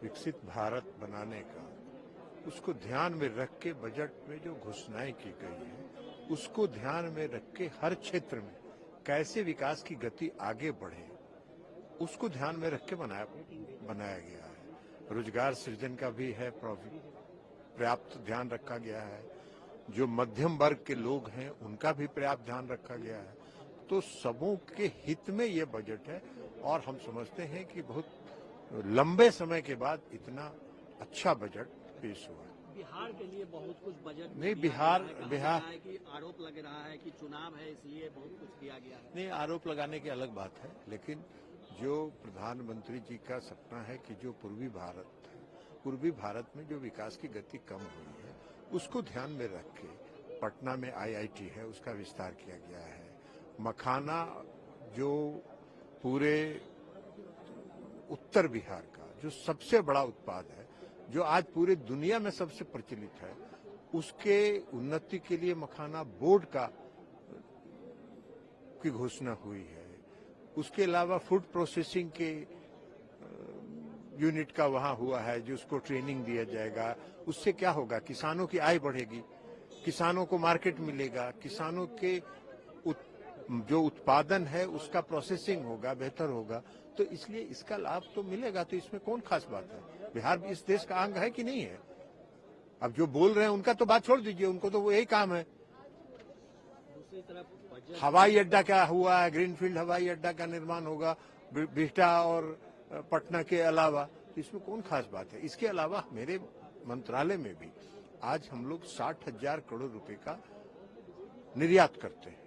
विकसित भारत बनाने का, उसको ध्यान में रख के बजट में जो घोषणाएं की गई है उसको ध्यान में रख के हर क्षेत्र में कैसे विकास की गति आगे बढ़े उसको ध्यान में रख के बनाया गया है। रोजगार सृजन का भी है, पर्याप्त ध्यान रखा गया है। जो मध्यम वर्ग के लोग हैं उनका भी पर्याप्त ध्यान रखा गया है। तो सबों के हित में ये बजट है और हम समझते हैं कि बहुत लंबे समय के बाद इतना अच्छा बजट पेश हुआ। बिहार के लिए बहुत कुछ बजट नहीं, बिहार है कि आरोप लग रहा है कि चुनाव है इसलिए बहुत कुछ दिया गया है। नहीं, आरोप लगाने की अलग बात है, लेकिन जो प्रधानमंत्री जी का सपना है कि जो पूर्वी भारत में जो विकास की गति कम हुई है उसको ध्यान में रख के पटना में IIT है उसका विस्तार किया गया है। मखाना जो पूरे उत्तर बिहार का जो सबसे बड़ा उत्पाद है, जो आज पूरे दुनिया में सबसे प्रचलित है, उसके उन्नति के लिए मखाना बोर्ड की घोषणा हुई है। उसके अलावा फूड प्रोसेसिंग के यूनिट का वहां हुआ है जिसको ट्रेनिंग दिया जाएगा। उससे क्या होगा, किसानों की आय बढ़ेगी, किसानों को मार्केट मिलेगा, किसानों के जो उत्पादन है उसका प्रोसेसिंग होगा, बेहतर होगा। तो इसलिए इसका लाभ तो मिलेगा। तो इसमें कौन खास बात है? बिहार इस देश का अंग है कि नहीं है? अब जो बोल रहे हैं उनका तो बात छोड़ दीजिए, उनको तो वो यही काम है। दूसरी तरफ हवाई अड्डा क्या हुआ है, ग्रीनफील्ड हवाई अड्डा का निर्माण होगा बिहटा और पटना के अलावा। इसमें कौन खास बात है? इसके अलावा मेरे मंत्रालय में भी आज हम लोग 60,000 करोड़ रुपए का निर्यात करते हैं।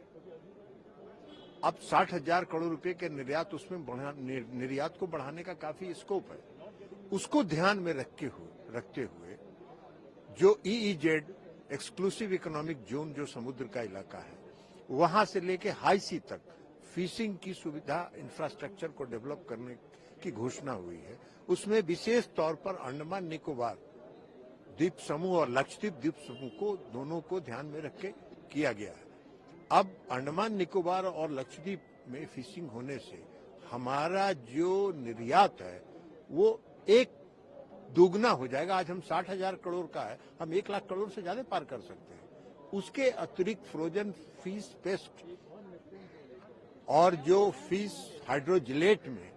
अब 60,000 करोड़ रुपए के निर्यात, उसमें निर्यात को बढ़ाने का काफी स्कोप है। उसको ध्यान में रखते हुए जो EEZ एक्सक्लूसिव इकोनॉमिक जोन जो समुद्र का इलाका है वहां से लेके हाई सी तक फिशिंग की सुविधा इंफ्रास्ट्रक्चर को डेवलप करने की घोषणा हुई है। उसमें विशेष तौर पर अंडमान निकोबार द्वीप समूह और लक्षद्वीप द्वीप समूह को दोनों को ध्यान में रख के किया गया है। अब अंडमान निकोबार और लक्षद्वीप में फिशिंग होने से हमारा जो निर्यात है वो एक दोगुना हो जाएगा। आज हम 60,000 करोड़ का है, हम 1 लाख करोड़ से ज्यादा पार कर सकते हैं। उसके अतिरिक्त फ्रोजन फिश पेस्ट और जो फिश हाइड्रोजिलेट में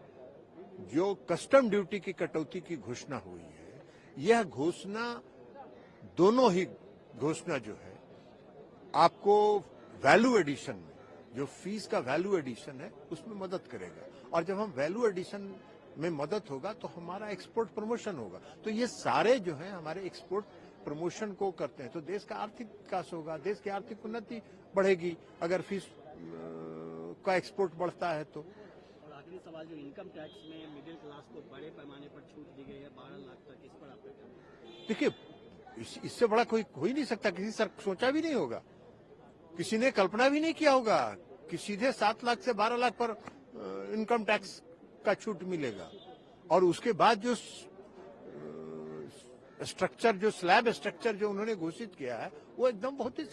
जो कस्टम ड्यूटी की कटौती की घोषणा हुई है, यह घोषणा दोनों ही घोषणा जो है आपको वैल्यू एडिशन में, जो फीस का वैल्यू एडिशन है उसमें मदद करेगा। और जब हम वैल्यू एडिशन में मदद होगा तो हमारा एक्सपोर्ट प्रमोशन होगा। तो ये सारे जो है हमारे एक्सपोर्ट प्रमोशन को करते हैं तो देश का आर्थिक विकास होगा, देश की आर्थिक उन्नति बढ़ेगी अगर फिश का एक्सपोर्ट बढ़ता है तो। और आखिरी सवाल, जो इनकम टैक्स में मिडिल क्लास को बड़े पैमाने पर छूट दी गई है 12 लाख तक, इस पर आपका क्या? देखिए, इससे बड़ा कोई हो ही नहीं सकता। किसी सर सोचा भी नहीं होगा, किसी ने कल्पना भी नहीं किया होगा कि सीधे 7 लाख से 12 लाख पर इनकम टैक्स का छूट मिलेगा। और उसके बाद जो स्ट्रक्चर, जो स्लैब स्ट्रक्चर जो उन्होंने घोषित किया है वो एकदम बहुत ही